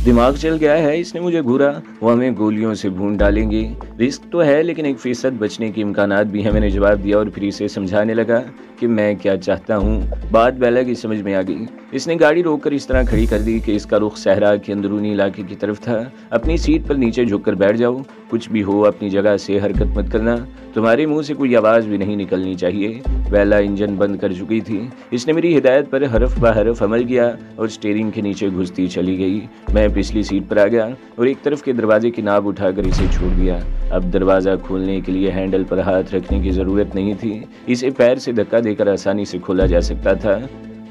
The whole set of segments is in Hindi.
दिमाग चल गया है, इसने मुझे घूरा। वो हमें गोलियों से भून डालेंगे। रिस्क तो है लेकिन 1% बचने के इम्कानात भी हैं, मैंने जवाब दिया और फिर इसे समझाने लगा कि मैं क्या चाहता हूँ। बात बेला की समझ में आ गई। इसने गाड़ी रोककर इस तरह खड़ी कर दी कि इसका रुख सहरा के अंदरूनी इलाके की तरफ था। अपनी सीट पर नीचे झुककर बैठ जाओ, कुछ भी हो अपनी जगह से हरकत मत करना, तुम्हारे मुंह से कोई आवाज़ भी नहीं निकलनी चाहिए। बेला इंजन बंद कर चुकी थी। इसने मेरी हिदायत पर हरफ ब हरफ अमल किया और स्टीयरिंग के नीचे घुसती चली गई। मैं पिछली सीट पर आ गया और एक तरफ के दरवाजे की नाब उठाकर इसे छोड़ दिया। अब दरवाज़ा खोलने के लिए हैंडल पर हाथ रखने की ज़रूरत नहीं थी, इसे पैर से धक्का देकर आसानी से खोला जा सकता था।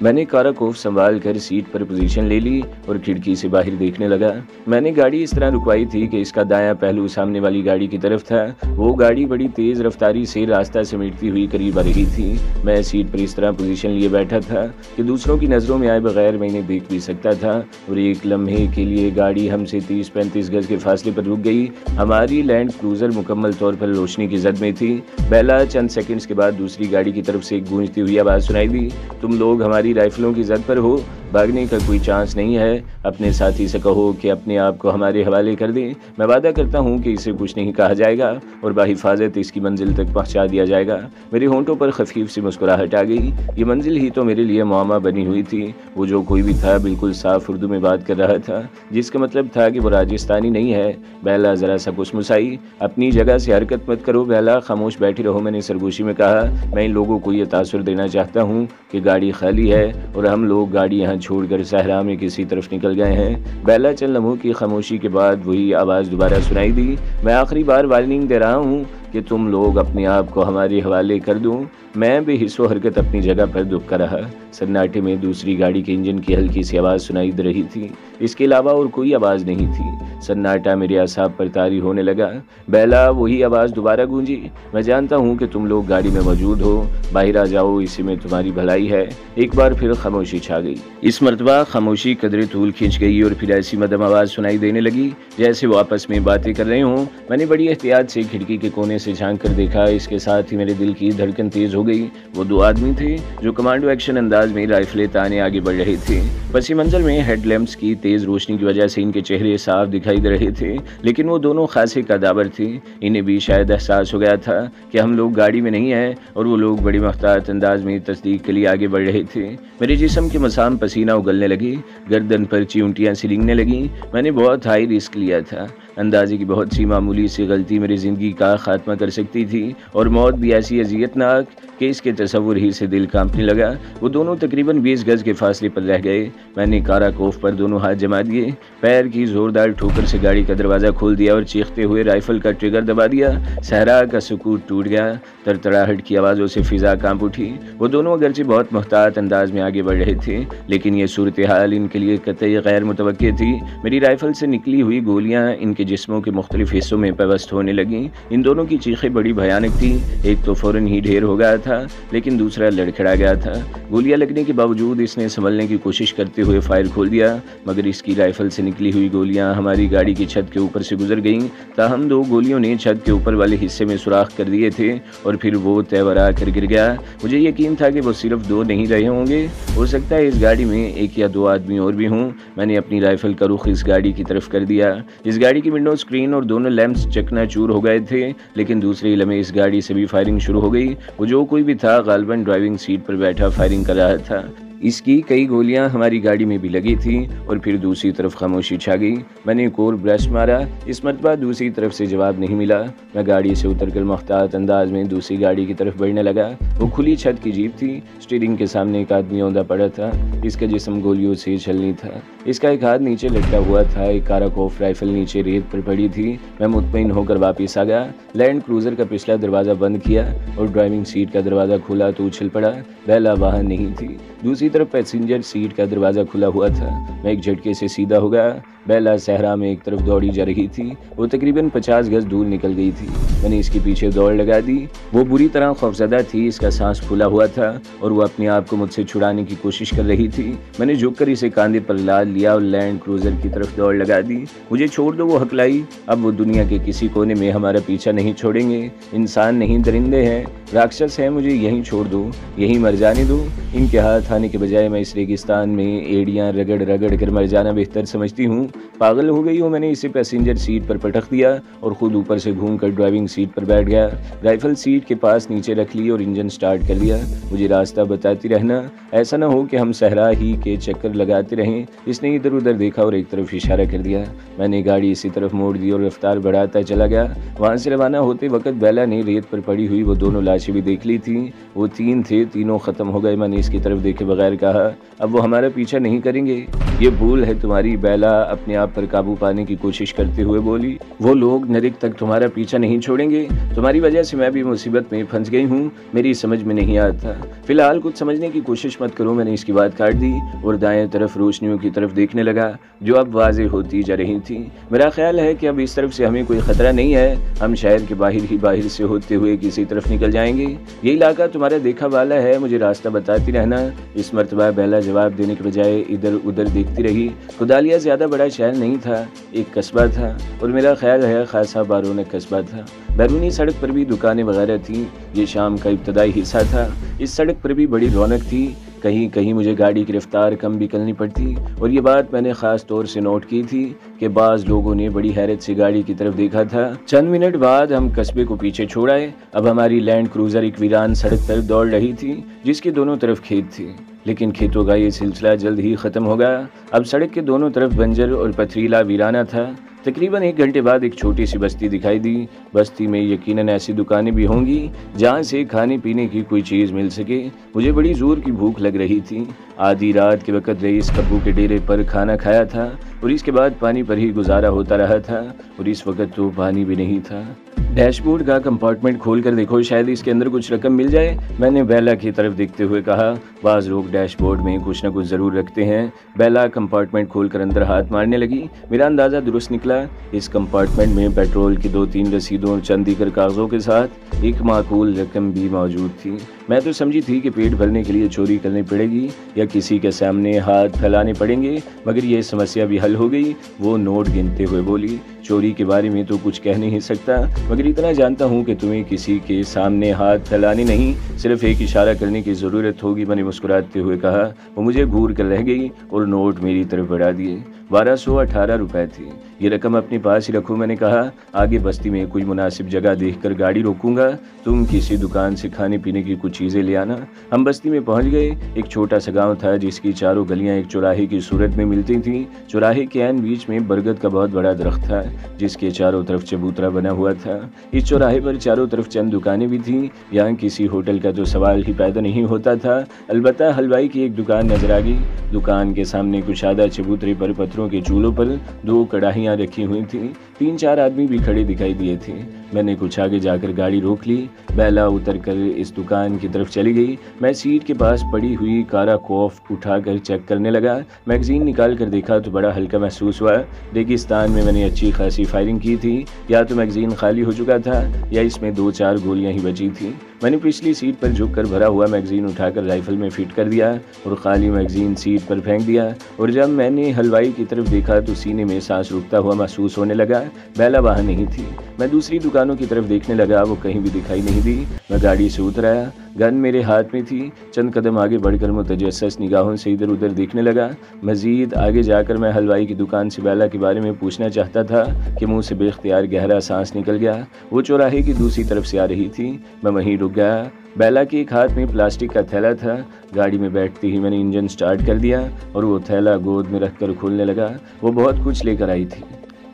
मैंने काराकोफ संभाल कर सीट पर पोजीशन ले ली और खिड़की से बाहर देखने लगा। मैंने गाड़ी इस तरह रुकवाई थी कि इसका दायां पहलू सामने वाली गाड़ी की तरफ था। वो गाड़ी बड़ी तेज़ रफ्तारी से रास्ता समेटती हुई करीब आ रही थी। मैं सीट पर इस तरह पोजीशन लिए बैठा था कि दूसरों की नज़रों में आए बगैर मैं इन्हें देख भी सकता था और एक लम्हे के लिए गाड़ी हमसे 30-35 गज के फासले पर रुक गई। हमारी लैंड क्रूज़र मुकम्मल तौर पर रोशनी की जद में थी। बेला चंद सेकंड्स के बाद दूसरी गाड़ी की तरफ से एक गूंजती हुई आवाज़ सुनाई दी, तुम लोग हमारी राइफलों की जद पर हो, भागने का कोई चांस नहीं है। अपने साथी से कहो कि अपने आप को हमारे हवाले कर दें। मैं वादा करता हूँ कि इसे कुछ नहीं कहा जाएगा और बाहिफाजत इसकी मंजिल तक पहुँचा दिया जाएगा। मेरे होंठों पर खफीफ सी मुस्कुराहट आ गई। ये मंजिल ही तो मेरे लिए मुआमा बनी हुई थी। वो जो कोई भी था बिल्कुल साफ उर्दू में बात कर रहा था, जिसका मतलब था कि वो राजस्थानी नहीं है। बेला ज़रा सा कुसमुसाई, अपनी जगह से हरकत मत करो बेला, खामोश बैठी रहो, मैंने सरगोशी में कहा। मैं इन लोगों को ये तासुर देना चाहता हूँ कि गाड़ी खाली है और हम लोग गाड़ी यहाँ छोड़कर सहरा में किसी तरफ निकल गए हैं। बेला चंद लम्हों की खामोशी के बाद वही आवाज़ दोबारा सुनाई दी, मैं आखिरी बार वार्निंग दे रहा हूँ कि तुम लोग अपने आप को हमारे हवाले कर दूं। मैं बेहिस्सो हरकत अपनी जगह पर दुबका रहा। सन्नाटे में दूसरी गाड़ी के इंजन की हल्की सी आवाज़ सुनाई दे रही थी, इसके अलावा और कोई आवाज़ नहीं थी। सन्नाटा मेरे असाब पर तारी होने लगा। बेला वही आवाज़ दोबारा गूंजी, मैं जानता हूँ कि तुम लोग गाड़ी में मौजूद हो, बाहर आ जाओ, इसी में तुम्हारी भलाई है। एक बार फिर खामोशी छा गई। इस मरतबा खामोशी कदरे तूल खींच गई और फिर ऐसी मदम आवाज़ सुनाई देने लगी जैसे वो आपस में बातें कर रहे हों। मैंने बड़ी एहतियात से खिड़की के कोने से झांक कर देखा। इसके साथ ही मेरे दिल की धड़कन तेज हो गई। वो दो आदमी थे जो कमांडो एक्शन अंदाज में राइफलें ताने आगे बढ़ रहे थे। पसी मंजर में हेडलैम्प्स की तेज रोशनी की वजह से इनके चेहरे साफ दिखाई दे रहे थे, लेकिन वो दोनों खासे कदावर थे। इन्हें भी शायद एहसास हो गया था कि हम लोग गाड़ी में नहीं हैं और वो लोग बड़ी मुख्तात अंदाज में तस्दीक के लिए आगे बढ़ रहे थे। मेरे जिस्म के मसाम पसीना उगलने लगी, गर्दन पर चिमटियाँ सिलगने लगी। मैंने बहुत हाई रिस्क लिया था। अंदाजे की बहुत सी मामूली सी गलती मेरी ज़िंदगी का खात्मा कर सकती थी और मौत भी ऐसी अजियतनाक कि इसके तसव्वुर ही से दिल कांपने लगा। वो दोनों तकरीबन 20 गज के फासले पर रह गए। मैंने काराकोफ पर दोनों हाथ जमा दिए, पैर की जोरदार ठोकर से गाड़ी का दरवाज़ा खोल दिया और चीखते हुए राइफल का ट्रिगर दबा दिया। सहरा का सुकूत टूट गया। तरतड़ाहट की आवाज़ों से फिजा कांप उठी। वो दोनों अगरचे बहुत मुहतात अंदाज में आगे बढ़ रहे थे, लेकिन ये सूरत हाल इनके लिए कतई गैर मुतवक्की थी। मेरी राइफल से निकली हुई गोलियाँ इनके जिस्मों के मुख्तलिफ हिस्सों में पेवस्त होने लगीं। इन दोनों की चीखें बड़ी भयानक थी। एक तो फौरन ही ढेर हो गया था, लेकिन दूसरा लड़खड़ा गया था। गोलियां लगने के बावजूद इसने संभलने की कोशिश करते हुए फायर खोल दिया, मगर इसकी राइफल से निकली हुई गोलियां हमारी गाड़ी की छत के ऊपर से गुजर गईं। ताहम दो गोलियों ने छत के ऊपर वाले हिस्से में सुराख कर दिए थे और फिर वो तैवरा कर गिर गया। मुझे यकीन था कि वो सिर्फ दो नहीं रहे होंगे, हो सकता है इस गाड़ी में एक या दो आदमी और भी हों। मैंने अपनी राइफल का रुख इस गाड़ी की तरफ कर दिया। इस गाड़ी की विंडो स्क्रीन और दोनों लैंप्स चकनाचूर हो गए थे, लेकिन दूसरे लम्हे इस गाड़ी से भी फायरिंग शुरू हो गई। वो जो कोई भी था गालिबन ड्राइविंग सीट पर बैठा फायरिंग कर रहा था। इसकी कई गोलियां हमारी गाड़ी में भी लगी थी और फिर दूसरी तरफ खामोशी छा गई। मैंने एक और ब्रश मारा, इस मरतबा दूसरी तरफ से जवाब नहीं मिला। मैं गाड़ी से उतरकर मुख्तात अंदाज में दूसरी गाड़ी की तरफ बढ़ने लगा। वो खुली छत की जीप थी। स्टीयरिंग के सामने एक आदमी औंधा पड़ा था। इसका जिस्म गोलियों से छलनी था। इसका एक हाथ नीचे लटका हुआ था। एक काराकोफ राइफल नीचे रेत पर पड़ी थी। मैं मुतमईन होकर वापस आ गया। लैंड क्रूज़र का पिछला दरवाज़ा बंद किया और ड्राइविंग सीट का दरवाज़ा खुला तो उछल पड़ा। बेला वहाँ नहीं थी। दूसरी तरफ पैसेंजर सीट का दरवाज़ा खुला हुआ था। मैं एक झटके से सीधा हो गया। बेला सहरा में एक तरफ दौड़ी जा रही थी। वो तकरीबन 50 गज दूर निकल गई थी। मैंने इसके पीछे दौड़ लगा दी। वो बुरी तरह खौफजदा थी। इसका सांस फूला हुआ था और वो अपने आप को मुझसे छुड़ाने की कोशिश कर रही थी। मैंने झुककर इसे कंधे पर लाद लिया और लैंड क्रूज़र की तरफ दौड़ लगा दी। मुझे छोड़ दो, वो हकलाई। अब वो दुनिया के किसी कोने में हमारा पीछा नहीं छोड़ेंगे। इंसान नहीं, दरिंदे हैं, राक्षस हैं। मुझे यहीं छोड़ दो, यहीं मर जाने दो। इनके हाथ आने के बजाय मैं इस रेगिस्तान में एड़ियाँ रगड़ रगड़ कर मर जाना बेहतर समझती हूँ। पागल हो गई हो, मैंने इसे पैसेंजर सीट पर पटक दिया और ख़ुद ऊपर से घूमकर ड्राइविंग सीट पर बैठ गया। राइफल सीट के पास नीचे रख ली और इंजन स्टार्ट कर दिया। मुझे रास्ता बताती रहना, ऐसा ना हो कि हम सहरा ही के चक्कर लगाते रहें। इसने इधर उधर देखा और एक तरफ इशारा कर दिया। मैंने गाड़ी इसी तरफ मोड़ दी और रफ्तार बढ़ाता चला गया। वहाँ से रवाना होते वक्त बेला ने रेत पर पड़ी हुई वो दोनों लाशें भी देख ली थी। वो 3 थे, तीनों ख़त्म हो गए। मैंने इसकी तरफ देखे बगैर कहा, अब वो हमारा पीछा नहीं करेंगे। ये भूल है तुम्हारी। बेला अपने आप पर काबू पाने की कोशिश करते हुए बोली, वो लोग नरक तक तुम्हारा पीछा नहीं छोड़ेंगे। तुम्हारी वजह से मैं भी मुसीबत में फंस गई हूँ। मेरी समझ में नहीं आता। फिलहाल कुछ समझने की कोशिश मत करो। मैंने इसकी बात काट दी और दाएं तरफ रोशनियों की तरफ देखने लगा जो अब वाज़ेह होती जा रही थी। मेरा ख्याल है कि अब इस तरफ से हमें कोई ख़तरा नहीं है। हम शहर के बाहर से होते हुए किसी तरफ निकल जाएंगे। ये इलाका तुम्हारा देखा वाला है, मुझे रास्ता बताती रहना। इस मर्तबा बेला जवाब देने के बजाय इधर उधर देखती रही। खुदालिया ज़्यादा बड़ा शहर नहीं था, एक कस्बा था और मेरा ख्याल है खासा बारोनक कस्बा था। बैरूनी सड़क पर भी दुकानें वगैरह थीं। ये शाम का इब्तदाई हिस्सा था। इस सड़क पर भी बड़ी रौनक थी। कहीं कहीं मुझे गाड़ी की रफ्तार कम भी करनी पड़ती और ये बात मैंने ख़ास तौर से नोट की थी कि बाज़ लोगों ने बड़ी हैरत से गाड़ी की तरफ देखा था। चंद मिनट बाद हम कस्बे को पीछे छोड़ आए। अब हमारी लैंड क्रूज़र एक वीरान सड़क पर दौड़ रही थी जिसके दोनों तरफ खेत थे, लेकिन खेतों का ये सिलसिला जल्द ही ख़त्म हो गया। अब सड़क के दोनों तरफ बंजर और पथरीला वीराना था। तकरीबन 1 घंटे बाद एक छोटी सी बस्ती दिखाई दी। बस्ती में यकीनन ऐसी दुकानें भी होंगी जहाँ से खाने पीने की कोई चीज़ मिल सके। मुझे बड़ी ज़ोर की भूख लग रही थी। आधी रात के वक़्त रईस कब्बू के डेरे पर खाना खाया था और इसके बाद पानी पर ही गुजारा होता रहा था और इस वक्त तो पानी भी नहीं था। डैशबोर्ड का कंपार्टमेंट खोल कर देखो, शायद इसके अंदर कुछ रकम मिल जाए। मैंने बेला की तरफ देखते हुए कहा। बाज़ लोग डैशबोर्ड में कुछ न कुछ ज़रूर रखते हैं। बेला कंपार्टमेंट खोलकर अंदर हाथ मारने लगी। मेरा अंदाज़ा दुरुस्त निकला। इस कंपार्टमेंट में पेट्रोल की 2-3 रसीदों और चंद दीगर कागज़ों के साथ एक माकूल रकम भी मौजूद थी। मैं तो समझी थी कि पेट भरने के लिए चोरी करनी पड़ेगी या किसी के सामने हाथ फैलाने पड़ेंगे, मगर ये समस्या भी हल हो गई। वो नोट गिनते हुए बोली, चोरी के बारे में तो कुछ कह नहीं सकता, मगर इतना जानता हूँ कि तुम्हें किसी के सामने हाथ फैलाने नहीं, सिर्फ एक इशारा करने की ज़रूरत होगी। मैंने मुस्कुराते हुए कहा। वो मुझे घूर कर रह गई और नोट मेरी तरफ बढ़ा दिए। 1218 रुपए थे। ये रकम अपने पास ही रखो, मैंने कहा। आगे बस्ती में कोई मुनासिब जगह देखकर गाड़ी रोकूंगा। तुम किसी दुकान से खाने पीने की कुछ चीज़ें ले आना। हम बस्ती में पहुंच गए। एक छोटा सा गांव था जिसकी चारों गलियां एक चौराहे की सूरत में मिलती थीं। चौराहे के ऐन बीच में बरगद का बहुत बड़ा दरख्त था जिसके चारों तरफ चबूतरा बना हुआ था। इस चौराहे पर चारों तरफ चंद दुकानें भी थीं। यहाँ किसी होटल का तो सवाल ही पैदा नहीं होता था। अलबत्ता हलवाई की एक दुकान नजर आ गई। दुकान के सामने कुशादा चबूतरे पर पत्थरों के चूल्हों पर 2 कढ़ाइयाँ रखी हुई थीं। 3-4 आदमी भी खड़े दिखाई दिए थे। मैंने कुछ आगे जाकर गाड़ी रोक ली। बेला उतर कर इस दुकान की तरफ चली गई। मैं सीट के पास पड़ी हुई कारा कॉफ उठाकर चेक करने लगा। मैगजीन निकाल कर देखा तो बड़ा हल्का महसूस हुआ। रेगिस्तान में मैंने अच्छी खासी फायरिंग की थी। या तो मैगजीन खाली हो चुका था या इसमें 2-4 गोलियां ही बची थी। मैंने पिछली सीट पर झुककर भरा हुआ मैगजीन उठाकर राइफल में फिट कर दिया और खाली मैगजीन सीट पर फेंक दिया। और जब मैंने हलवाई की तरफ देखा तो सीने में सांस रुकता हुआ महसूस होने लगा। बेला वहाँ नहीं थी। मैं दूसरी दुकानों की तरफ देखने लगा, वो कहीं भी दिखाई नहीं दी। मैं गाड़ी से उतर आया। गन मेरे हाथ में थी। चंद कदम आगे बढ़कर मुतजस्सिस निगाहों से इधर उधर देखने लगा। मज़ीद आगे जाकर मैं हलवाई की दुकान से बेला के बारे में पूछना चाहता था कि मुंह से बेख्तियार गहरा सांस निकल गया। वो चौराहे की दूसरी तरफ से आ रही थी। मैं वहीं रुक गया। बेला के एक हाथ में प्लास्टिक का थैला था। गाड़ी में बैठते ही मैंने इंजन स्टार्ट कर दिया और वो थैला गोद में रखकर खोलने लगा। वो बहुत कुछ लेकर आई थी,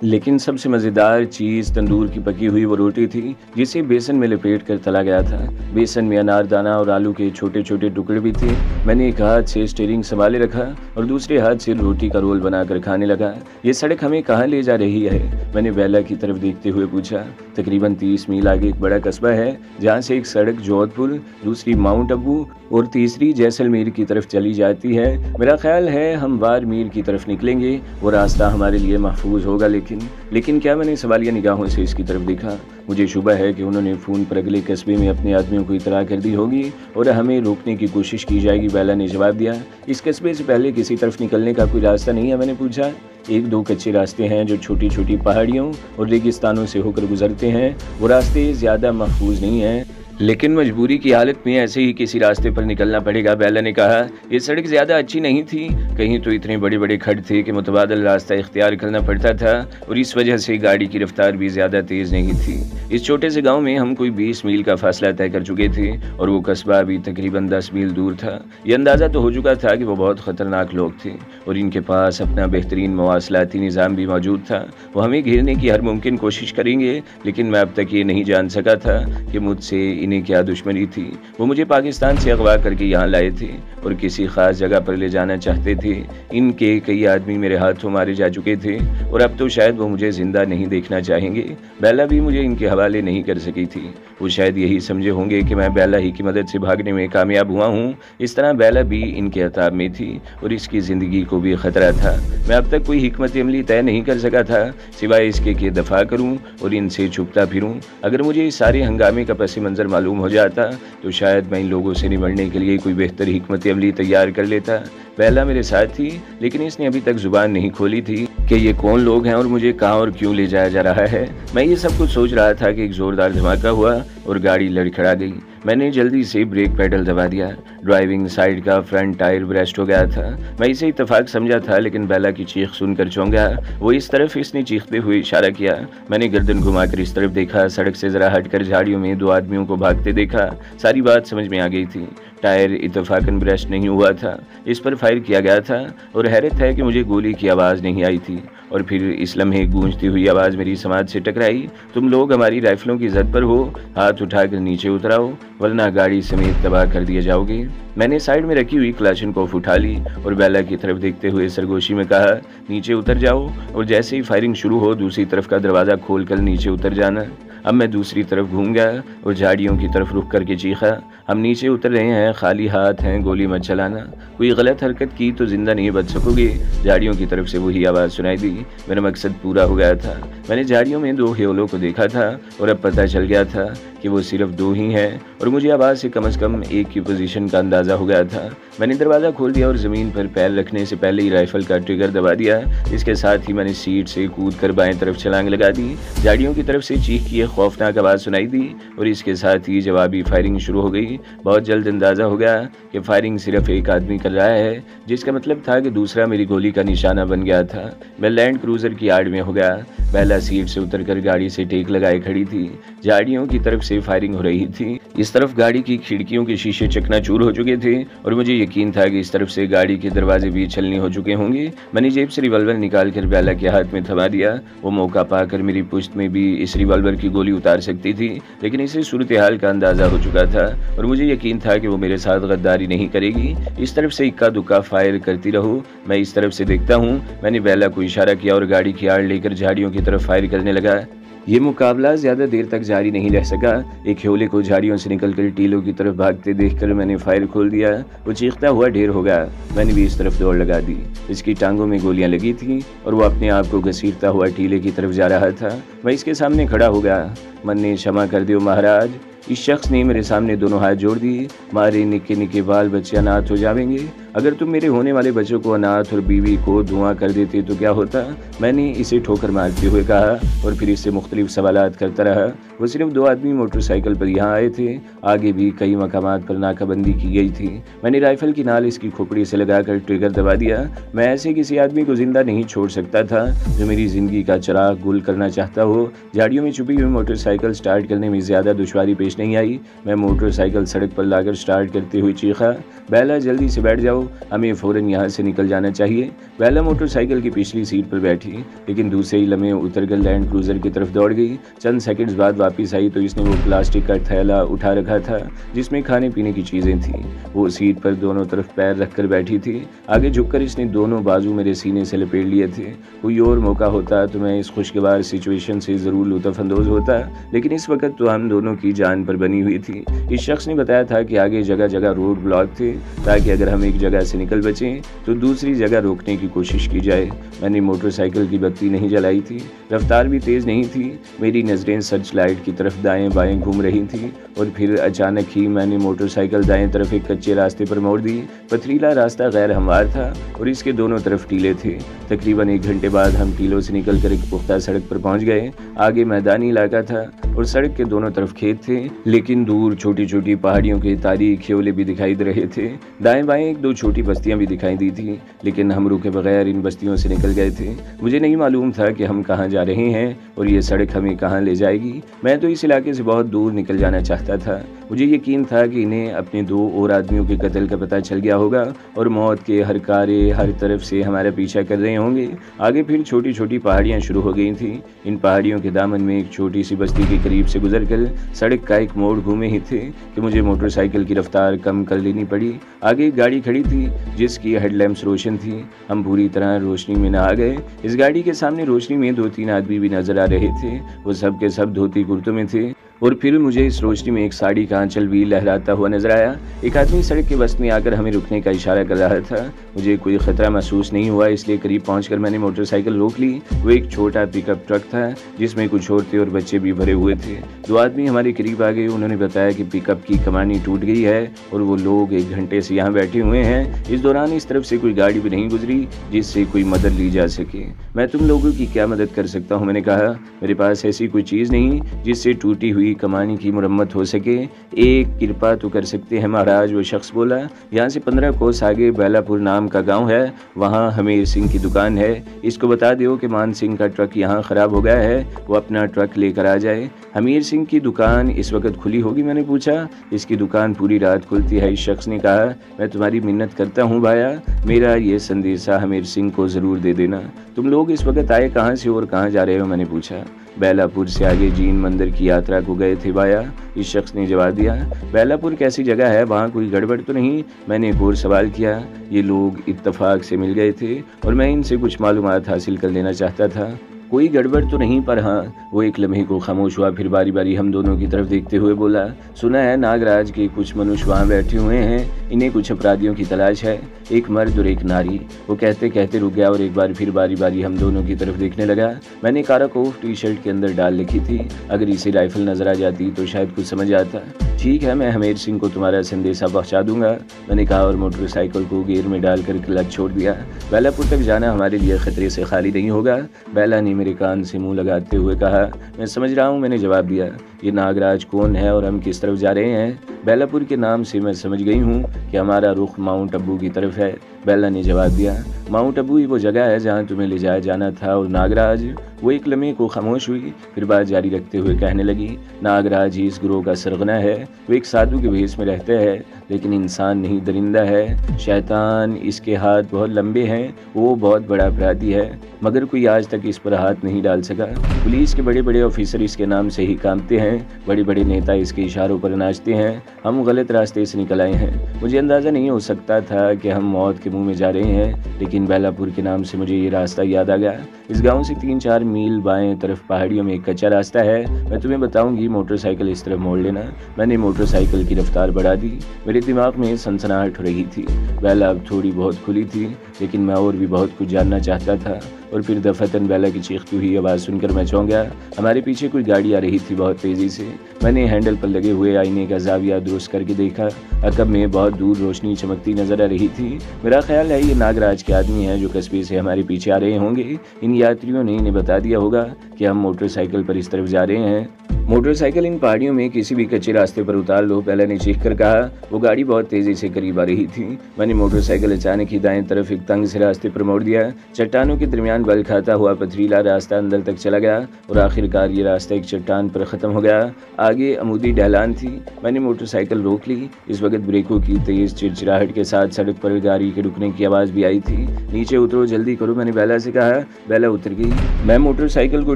लेकिन सबसे मज़ेदार चीज़ तंदूर की पकी हुई वो रोटी थी जिसे बेसन में लपेट कर तला गया था। बेसन में अनारदाना और आलू के छोटे छोटे टुकड़े भी थे। मैंने एक हाथ से स्टीयरिंग संभाले रखा और दूसरे हाथ से रोटी का रोल बनाकर खाने लगा। ये सड़क हमें कहाँ ले जा रही है? मैंने बेला की तरफ देखते हुए पूछा। तकरीबन 30 मील आगे एक बड़ा कस्बा है जहाँ से एक सड़क जोधपुर, दूसरी माउंट आबू और तीसरी जैसलमेर की तरफ चली जाती है। मेरा ख्याल है हम वारमीर की तरफ निकलेंगे। वो रास्ता हमारे लिए महफूज होगा। लेकिन क्या? मैंने सवालिया निगाहों से इसकी तरफ देखा। मुझे शुबा है कि उन्होंने फ़ोन पर अगले कस्बे में अपने आदमियों को इतला कर दी होगी और हमें रोकने की कोशिश की जाएगी। बेला ने जवाब दिया। इस कस्बे से पहले किसी तरफ निकलने का कोई रास्ता नहीं है? मैंने पूछा। 1-2 कच्चे रास्ते हैं जो छोटी छोटी पहाड़ियों और रेगिस्तानों से होकर गुजरते हैं। वो रास्ते ज़्यादा महफूज नहीं हैं, लेकिन मजबूरी की हालत में ऐसे ही किसी रास्ते पर निकलना पड़ेगा। बेला ने कहा, ये सड़क ज़्यादा अच्छी नहीं थी, कहीं तो इतने बड़े बड़े खड्ड थे कि मुतबादल रास्ता इख्तियार करना पड़ता था और इस वजह से गाड़ी की रफ्तार भी ज़्यादा तेज़ नहीं थी। इस छोटे से गांव में हम कोई 20 मील का फासला तय कर चुके थे और वो कस्बा भी तकरीबन 10 मील दूर था। ये अंदाज़ा तो हो चुका था कि वो बहुत ख़तरनाक लोग थे और इनके पास अपना बेहतरीन मवासलाती निज़ाम भी मौजूद था। वो हमें घेरने की हर मुमकिन कोशिश करेंगे, लेकिन मैं अब तक ये नहीं जान सका था कि मुझसे इन्हें क्या दुश्मनी थी। वो मुझे पाकिस्तान से अगवा करके यहाँ लाए थे और किसी ख़ास जगह पर ले जाना चाहते थे। इनके कई आदमी मेरे हाथों मारे जा चुके थे और अब तो शायद वो मुझे ज़िंदा नहीं देखना चाहेंगे। बेला भी मुझे इनके हवाले नहीं कर सकी थी। वो शायद यही समझे होंगे कि मैं बेला ही की मदद से भागने में कामयाब हुआ हूँ। इस तरह बेला भी इनके अताब में थी और इसकी ज़िंदगी को भी ख़तरा था। मैं अब तक कोई हिकमत अमली तय नहीं कर सका था सिवाय इसके कि दफ़ा करूँ और इनसे छुपता फिरूँ। अगर मुझे इस सारे हंगामे का पस मंज़र मालूम हो जाता तो शायद मैं इन लोगों से निमटने के लिए कोई बेहतर हिकमत अमली तैयार कर लेता। बेला मेरे साथ थी, लेकिन इसने अभी तक जुबान नहीं खोली थी कि ये कौन लोग हैं और मुझे कहाँ और क्यों ले जाया जा रहा है। मैं ये सब कुछ सोच रहा था कि एक ज़ोरदार धमाका हुआ और गाड़ी लड़खड़ा गई। मैंने जल्दी से ब्रेक पेडल दबा दिया। ड्राइविंग साइड का फ्रंट टायर ब्रेस्ट हो गया था। मैं इसे इत्तेफाक समझा था, लेकिन बेला की चीख सुनकर चौंक गया। वो इस तरफ, इसने चीखते हुए इशारा किया। मैंने गर्दन घुमाकर इस तरफ देखा। सड़क से ज़रा हटकर झाड़ियों में 2 आदमियों को भागते देखा। सारी बात समझ में आ गई थी। टायर इत्तेफाकन ब्रेस्ट नहीं हुआ था, इस पर फायर किया गया था और हैरत है कि मुझे गोली की आवाज़ नहीं आई थी। और फिर इस लम्हे गूंजती हुई आवाज़ मेरी समाज से टकराई, तुम लोग हमारी राइफलों की जद पर हो, हाथ उठाकर नीचे उतराओ वरना गाड़ी समेत तबाह कर दिए जाओगे। मैंने साइड में रखी हुई क्लाशनकोफ उठा ली और बेला की तरफ देखते हुए सरगोशी में कहा, नीचे उतर जाओ और जैसे ही फायरिंग शुरू हो दूसरी तरफ का दरवाज़ा खोलकर नीचे उतर जाना। अब मैं दूसरी तरफ घूम गया और झाड़ियों की तरफ रुक करके चीखा, हम नीचे उतर रहे हैं, खाली हाथ हैं, गोली मत चलाना। कोई गलत हरकत की तो जिंदा नहीं बच सकोगे। झाड़ियों की तरफ से वही आवाज़ सुनाई दी। मेरा मकसद पूरा हो गया था। मैंने झाड़ियों में 2 ह्योलों को देखा था और अब पता चल गया था कि वो सिर्फ 2 ही हैं और मुझे आवाज़ से कम एक की पोजीशन का अंदाज़ा हो गया था। मैंने दरवाज़ा खोल दिया और ज़मीन पर पैर रखने से पहले ही राइफल का ट्रिगर दबा दिया। इसके साथ ही मैंने सीट से कूद कर बाएं तरफ छलांग लगा दी। झाड़ियों की तरफ से चीख की खौफनाक आवाज़ सुनाई दी और इसके साथ ही जवाबी फायरिंग शुरू हो गई। बहुत जल्द अंदाज़ा हो गया कि फायरिंग सिर्फ एक आदमी कर रहा है, जिसका मतलब था कि दूसरा मेरी गोली का निशाना बन गया था। मैं लैंड क्रूज़र की आड़ में हो गया। बेला सीट से उतरकर गाड़ी से टेक लगाए खड़ी थी। झाड़ियों की तरफ से फायरिंग हो रही थी। इस तरफ गाड़ी की खिड़कियों के शीशे चकनाचूर हो चुके थे और मुझे यकीन था कि इस तरफ से गाड़ी के दरवाजे भी छलनी हो चुके होंगे। मैंने जेब से रिवॉल्वर निकालकर बेला के हाथ में थमा दिया। वो मौका पाकर मेरी पुश्त में भी इस रिवॉल्वर की गोली उतार सकती थी, लेकिन इसे सूरत हाल का अंदाज़ा हो चुका था और मुझे यकीन था कि वो मेरे साथ गद्दारी नहीं करेगी। इस तरफ से इक्का दुक्का फायर करती रहो, मैं इस तरफ से देखता हूँ। मैंने बेला को इशारा किया और गाड़ी की आड़ लेकर झाड़ियों की तरफ फायर करने लगा। ये मुकाबला ज़्यादा देर तक जारी नहीं रह सका। एक ह्योले को झाड़ियों से निकलकर टीलों की तरफ भागते देखकर मैंने फायर खोल दिया। वो चीखता हुआ ढेर हो गया। मैंने भी इस तरफ दौड़ लगा दी। इसकी टांगों में गोलियां लगी थी और वो अपने आप को घसीटता हुआ टीले की तरफ जा रहा था। मैं इसके सामने खड़ा हो गया। मन ने क्षमा कर दियो महाराज। इस शख्स ने मेरे सामने दोनों हाथ जोड़ दिए। मारे निके निके बाल बच्चे अनाथ हो जाएंगे। अगर तुम मेरे होने वाले बच्चों को अनाथ और बीवी को धुआं कर देते तो क्या होता? मैंने इसे ठोकर मारते हुए कहा और फिर इससे मुख्तलिफ सवालात करता रहा। वो सिर्फ 2 आदमी मोटरसाइकिल पर यहाँ आए थे। आगे भी कई मकामात पर नाकाबंदी की गई थी। मैंने राइफल की नाल इसकी खोपड़ी से लगाकर ट्रिगर दबा दिया। मैं ऐसे किसी आदमी को जिंदा नहीं छोड़ सकता था जो मेरी जिंदगी का चिराग गुल करना चाहता हो। झाड़ियों में छुपी हुई मोटरसाइकिल स्टार्ट करने में ज़्यादा दुश्वारी पेश नहीं आई। मैं मोटरसाइकिल सड़क पर लाकर स्टार्ट करते हुए चीखा, बेला जल्दी से बैठ जाओ, हमें फ़ौरन यहाँ से निकल जाना चाहिए। बेला मोटरसाइकिल की पिछली सीट पर बैठी, लेकिन दूसरे ही लम्हे उतरकर लैंड क्रूज़र की तरफ दौड़ गई। चंद सेकंड्स बाद वापस आई तो इसने वो प्लास्टिक का थैला उठा रखा था जिसमें खाने पीने की चीज़ें थीं। वो सीट पर दोनों तरफ पैर रखकर बैठी थी। आगे झुककर इसने दोनों बाजू मेरे सीने से लपेट लिए थे। कोई और मौका होता तो मैं इस खुशगवार सिचुएशन से ज़रूर लुत्फ़अंदोज़ होता, लेकिन इस वक्त तो हम दोनों की जान पर बनी हुई थी। इस शख्स ने बताया था कि आगे जगह जगह रोड ब्लॉक थे ताकि अगर हम एक जगह जगह से निकल बचें तो दूसरी जगह रोकने की कोशिश की जाए। मैंने मोटरसाइकिल की बत्ती नहीं जलाई थी, रफ्तार भी तेज़ नहीं थी। मेरी नज़रें सर्च लाइट की तरफ दाएं बाएं घूम रही थी और फिर अचानक ही मैंने मोटरसाइकिल दाएं तरफ एक कच्चे रास्ते पर मोड़ दी। पथरीला रास्ता गैर हमवार था और इसके दोनों तरफ टीले थे। तकरीबन 1 घंटे बाद हम टीलों से निकलकर एक पुख्ता सड़क पर पहुंच गए। आगे मैदानी इलाका था और सड़क के दोनों तरफ खेत थे, लेकिन दूर छोटी छोटी पहाड़ियों के तारीख खेवले भी दिखाई दे रहे थे। दाएं बाएं 1-2 छोटी बस्तियां भी दिखाई दी थी, लेकिन हम रुके बगैर इन बस्तियों से निकल गए थे। मुझे नहीं मालूम था कि हम कहाँ जा रहे हैं और ये सड़क हमें कहाँ ले जाएगी। मैं तो इस इलाके से बहुत दूर निकल जाना चाहता था। मुझे यकीन था कि इन्हें अपने 2 और आदमियों के कत्ल का पता चल गया होगा और मौत के हर कारे हर तरफ से हमारा पीछा कर रहे होंगे। आगे फिर छोटी छोटी पहाड़ियाँ शुरू हो गई थी। इन पहाड़ियों के दामन में एक छोटी सी बस्ती के करीब से गुजरकर सड़क का एक मोड़ घूमे ही थे कि मुझे मोटरसाइकिल की रफ्तार कम कर लेनी पड़ी। आगे एक गाड़ी खड़ी थी जिसकी हेडलैम्प्स रोशन थी। हम पूरी तरह रोशनी में नहा गए। इस गाड़ी के सामने रोशनी में 2-3 आदमी भी नजर आ रहे थे। वो सब के सब धोती कुर्तों में थे और फिर मुझे इस रोशनी में एक साड़ी का आंचल भी लहराता हुआ नजर आया। एक आदमी सड़क के वस्त में आकर हमें रुकने का इशारा कर रहा था। मुझे कोई खतरा महसूस नहीं हुआ, इसलिए करीब पहुंचकर मैंने मोटरसाइकिल रोक ली। वो एक छोटा पिकअप ट्रक था जिसमें कुछ औरतें और बच्चे भी भरे हुए थे। 2 आदमी हमारे करीब आ गए। उन्होंने बताया कि पिकअप की कमानी टूट गई है और वो लोग 1 घंटे से यहाँ बैठे हुए हैं। इस दौरान इस तरफ से कोई गाड़ी भी नहीं गुजरी जिससे कोई मदद ली जा सके। मैं तुम लोगों की क्या मदद कर सकता हूँ? मैंने कहा, मेरे पास ऐसी कोई चीज़ नहीं जिससे टूटी हुई कमानी की मुरम्मत हो सके। एक कृपा तो कर सकते हैं महाराज, वो शख्स बोला। यहाँ से 15 कोस आगे बेलापुर नाम का गांव है, वहाँ हमीर सिंह की दुकान है। इसको बता दो कि मान सिंह का ट्रक यहाँ ख़राब हो गया है, वो अपना ट्रक लेकर आ जाए। हमीर सिंह की दुकान इस वक्त खुली होगी? मैंने पूछा। इसकी दुकान पूरी रात खुलती है, इस शख्स ने कहा। मैं तुम्हारी मिन्नत करता हूँ भाया, मेरा ये संदेशा हमीर सिंह को ज़रूर दे देना। तुम लोग इस वक्त आए कहाँ से और कहाँ जा रहे हो? मैंने पूछा। बेलापुर से आगे जीन मंदिर की यात्रा को गए थे भाया, इस शख्स ने जवाब दिया। बेलापुर कैसी जगह है, वहाँ कोई गड़बड़ तो नहीं? मैंने एक और सवाल किया। ये लोग इत्तफाक से मिल गए थे और मैं इनसे कुछ मालूमात हासिल कर लेना चाहता था। कोई गड़बड़ तो नहीं, पर हाँ। वो एक लम्हे को खामोश हुआ, फिर बारी बारी हम दोनों की तरफ देखते हुए बोला, सुना है नागराज के कुछ मनुष्य वहाँ बैठे हुए हैं, इन्हें कुछ अपराधियों की तलाश है, एक मर्द और एक नारी। वो कहते कहते रुक गया और एक बार फिर बारी बारी हम दोनों की तरफ देखने लगा। मैंने काराकोफ टी-शर्ट के अंदर डाल लिखी थी, अगर इसे राइफल नजर आ जाती तो शायद कुछ समझ आता। ठीक है, मैं हमीर सिंह को तुम्हारा संदेशा पहुँचा दूंगा, मैंने कहा और मोटरसाइकिल को गियर में डालकर क्लच छोड़ दिया। बेलापुर तक जाना हमारे लिए खतरे से खाली नहीं होगा। बेला ने मेरे कान से मुंह लगाते हुए कहा। मैं समझ रहा हूँ, मैंने जवाब दिया। ये नागराज कौन है और हम किस तरफ जा रहे हैं? बेलापुर के नाम से मैं समझ गई हूँ कि हमारा रुख माउंट अबू की तरफ है, बेला ने जवाब दिया। माउंट अबू ही वो जगह है जहाँ तुम्हें ले जाया जाना था। और नागराज? वो एक लम्हे को खामोश हुई, फिर बात जारी रखते हुए कहने लगी, नागराज ही इस ग्रोह का सरगना है। वो एक साधु के भेष में रहता है, लेकिन इंसान नहीं, दरिंदा है, शैतान। इसके हाथ बहुत लंबे हैं, वो बहुत बड़ा अपराधी है, मगर कोई आज तक इस पर हाथ नहीं डाल सका। पुलिस के बड़े बड़े ऑफिसर इसके नाम से ही कांपते हैं, बड़े बड़े नेता इसके इशारों पर नाचते हैं। हम गलत रास्ते से निकल आए हैं। मुझे अंदाज़ा नहीं हो सकता था कि हम मौत के मुंह में जा रहे हैं, लेकिन बेलापुर के नाम से मुझे ये रास्ता याद आ गया। इस गांव से 3-4 मील बाएं तरफ पहाड़ियों में एक कच्चा रास्ता है, मैं तुम्हें बताऊंगी, मोटरसाइकिल इस तरफ मोड़ लेना। मैंने मोटरसाइकिल की रफ्तार बढ़ा दी। मेरे दिमाग में सनसनाहट हो रही थी। बेला अब थोड़ी बहुत खुली थी, लेकिन मैं और भी बहुत कुछ जानना चाहता था। और फिर दफतन बेला की चीखती हुई आवाज़ सुनकर मैं चौंक गया। हमारे पीछे कोई गाड़ी आ रही थी बहुत तेज़ी से। मैंने हैंडल पर लगे हुए आईने का जाविया दुरुस्त करके देखा। अकब में बहुत दूर रोशनी चमकती नजर आ रही थी। मेरा ख्याल है ये नागराज के आदमी हैं जो कस्बे से हमारे पीछे आ रहे होंगे। इन यात्रियों ने इन्हें बता दिया होगा कि हम मोटरसाइकिल पर इस तरफ जा रहे हैं। मोटरसाइकिल इन पहाड़ियों में किसी भी कच्चे रास्ते पर उतार लो, बेला ने चीख कर कहा। वो गाड़ी बहुत तेजी से करीब आ रही थी। मैंने मोटरसाइकिल अचानक ही दाएं तरफ एक तंग से रास्ते पर मोड़ दिया। चट्टानों के दरमियान बल खाता हुआ पथरीला रास्ता अंदर तक चला गया और आखिरकार ये रास्ता एक चट्टान पर ख़त्म हो गया। आगे अमूदी ढलान थी। मैंने मोटरसाइकिल रोक ली। इस वक्त ब्रेकों की तेज चिड़चिड़ाहट के साथ सड़क पर गाड़ी के रुकने की आवाज़ भी आई थी। नीचे उतरो, जल्दी करो, मैंने बेला से कहा। बेला उतर गई। मैं मोटरसाइकिल को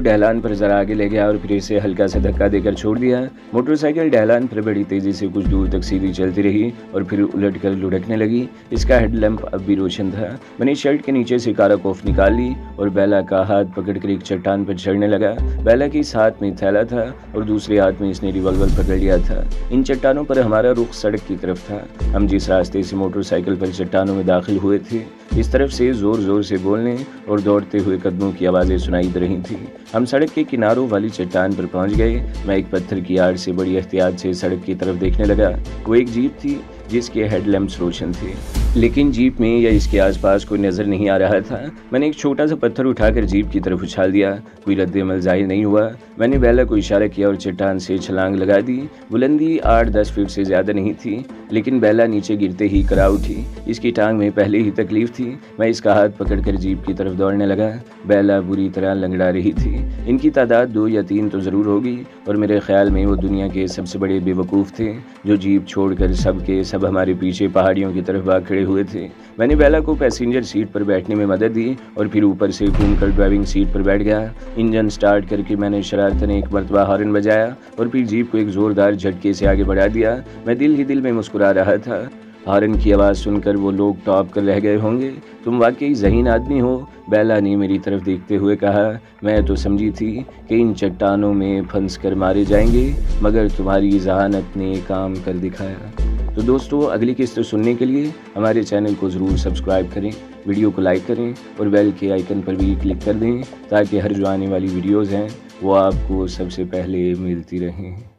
ढलान पर जरा आगे ले गया और फिर इसे हल्का सा धक्का देकर छोड़ दिया। मोटरसाइकिल ढलान पर बड़ी तेजी से कुछ दूर तक सीधी चलती रही और फिर उलटकर लुढ़कने लगी। इसका हेडलैम्प अब भी रोशन था। मैंने शर्ट के नीचे से काराकोफ निकाल ली और बेला का हाथ पकड़कर एक चट्टान पर चढ़ने लगा। बेला के इस हाथ में थैला था और दूसरे हाथ में इसने रिवॉल्वर पकड़ लिया था। इन चट्टानों पर हमारा रुख सड़क की तरफ था। हम जिस रास्ते से मोटरसाइकिल पर चट्टानों में दाखिल हुए थे, इस तरफ से जोर जोर से बोलने और दौड़ते हुए कदमों की आवाज़ें सुनाई दे रही थी। हम सड़क के किनारों वाली चट्टान पर पहुंच गए। मैं एक पत्थर की आड़ से बड़ी एहतियात से सड़क की तरफ देखने लगा। वो एक जीप थी जिसके हेडलैम्प्स रोशन थे, लेकिन जीप में या इसके आसपास कोई नज़र नहीं आ रहा था। मैंने एक छोटा सा पत्थर उठाकर जीप की तरफ उछाल दिया। कोई रद्द-ए-अमल ज़ाहिर नहीं हुआ। मैंने बेला को इशारा किया और चट्टान से छलांग लगा दी। बुलंदी 8-10 फीट से ज़्यादा नहीं थी, लेकिन बेला नीचे गिरते ही करा उठी। इसकी टांग में पहले ही तकलीफ थी। मैं इसका हाथ पकड़कर जीप की तरफ दौड़ने लगा। बेला बुरी तरह लंगड़ा रही थी। इनकी तादाद 2 या 3 तो ज़रूर होगी और मेरे ख्याल में वो दुनिया के सबसे बड़े बेवकूफ़ थे जो जीप छोड़कर सब के सब हमारे पीछे पहाड़ियों की तरफ भाग खड़े हुए थे। मैंने बेला को पैसेंजर सीट पर बैठने में मदद दी और फिर ऊपर से घूमकर ड्राइविंग सीट पर बैठ गया। इंजन स्टार्ट करके मैंने शरारतन एक मरतबा हॉर्न बजाया और फिर जीप को एक ज़ोरदार झटके से आगे बढ़ा दिया। मैं दिल ही दिल में मुस्कुरा रहा था। हॉर्न की आवाज़ सुनकर वो लोग टॉप कर रह गए होंगे। तुम वाकई ज़हीन आदमी हो, बेला ने मेरी तरफ देखते हुए कहा। मैं तो समझी थी कि इन चट्टानों में फंस कर मारे जाएंगे, मगर तुम्हारी ज़हानत ने काम कर दिखाया। तो दोस्तों, अगली किस्त सुनने के लिए हमारे चैनल को ज़रूर सब्सक्राइब करें, वीडियो को लाइक करें और बेल के आइकन पर भी क्लिक कर दें ताकि हर जो आने वाली वीडियोज़ हैं वो आपको सबसे पहले मिलती रहें।